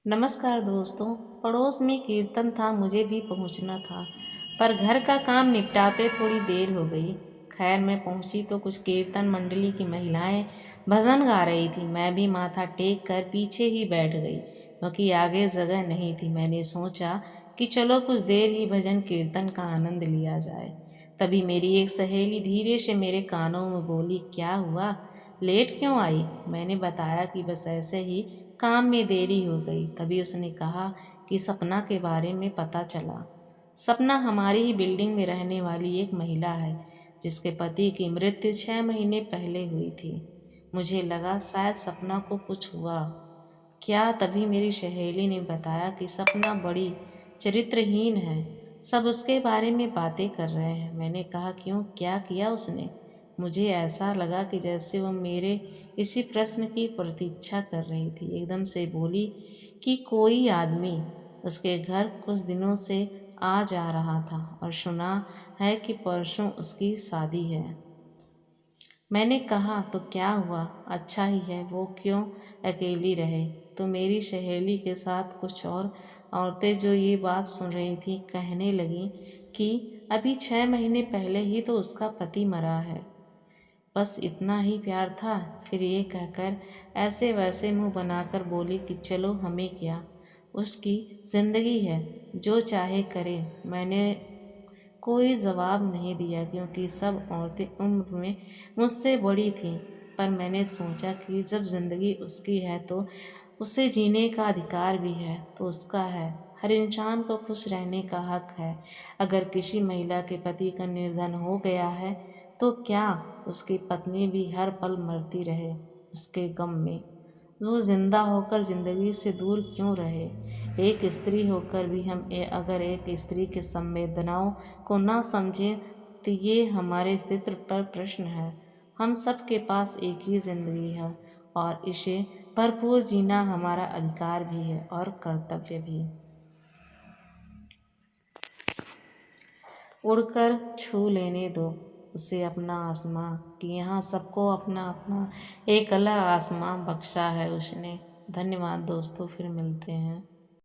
नमस्कार दोस्तों। पड़ोस में कीर्तन था, मुझे भी पहुंचना था, पर घर का काम निपटाते थोड़ी देर हो गई। खैर मैं पहुंची तो कुछ कीर्तन मंडली की महिलाएं भजन गा रही थी। मैं भी माथा टेक कर पीछे ही बैठ गई क्योंकि आगे जगह नहीं थी। मैंने सोचा कि चलो कुछ देर ही भजन कीर्तन का आनंद लिया जाए। तभी मेरी एक सहेली धीरे से मेरे कानों में बोली, क्या हुआ, लेट क्यों आई? मैंने बताया कि बस ऐसे ही काम में देरी हो गई। तभी उसने कहा कि सपना के बारे में पता चला। सपना हमारी ही बिल्डिंग में रहने वाली एक महिला है जिसके पति की मृत्यु 6 महीने पहले हुई थी। मुझे लगा शायद सपना को कुछ हुआ क्या। तभी मेरी सहेली ने बताया कि सपना बड़ी चरित्रहीन है, सब उसके बारे में बातें कर रहे हैं। मैंने कहा क्यों, क्या किया उसने? मुझे ऐसा लगा कि जैसे वो मेरे इसी प्रश्न की प्रतीक्षा कर रही थी। एकदम से बोली कि कोई आदमी उसके घर कुछ दिनों से आ जा रहा था और सुना है कि परसों उसकी शादी है। मैंने कहा तो क्या हुआ, अच्छा ही है, वो क्यों अकेली रहे? तो मेरी सहेली के साथ कुछ और औरतें जो ये बात सुन रही थी कहने लगीं कि अभी 6 महीने पहले ही तो उसका पति मरा है, बस इतना ही प्यार था। फिर ये कहकर ऐसे वैसे मुंह बनाकर बोली कि चलो हमें क्या, उसकी ज़िंदगी है, जो चाहे करे। मैंने कोई जवाब नहीं दिया क्योंकि सब औरतें उम्र में मुझसे बड़ी थीं। पर मैंने सोचा कि जब ज़िंदगी उसकी है तो उसे जीने का अधिकार भी है, तो उसका है। हर इंसान को खुश रहने का हक है। अगर किसी महिला के पति का निर्धन हो गया है तो क्या उसकी पत्नी भी हर पल मरती रहे उसके गम में? वो जिंदा होकर जिंदगी से दूर क्यों रहे? एक स्त्री होकर भी हम अगर एक स्त्री के संवेदनाओं को ना समझें तो ये हमारे अस्तित्व पर प्रश्न है। हम सब के पास एक ही जिंदगी है और इसे भरपूर जीना हमारा अधिकार भी है और कर्तव्य भी। उड़कर छू लेने दो उसे अपना आसमां, कि यहाँ सबको अपना अपना एक अलग आसमां बख्शा है उसने। धन्यवाद दोस्तों, फिर मिलते हैं।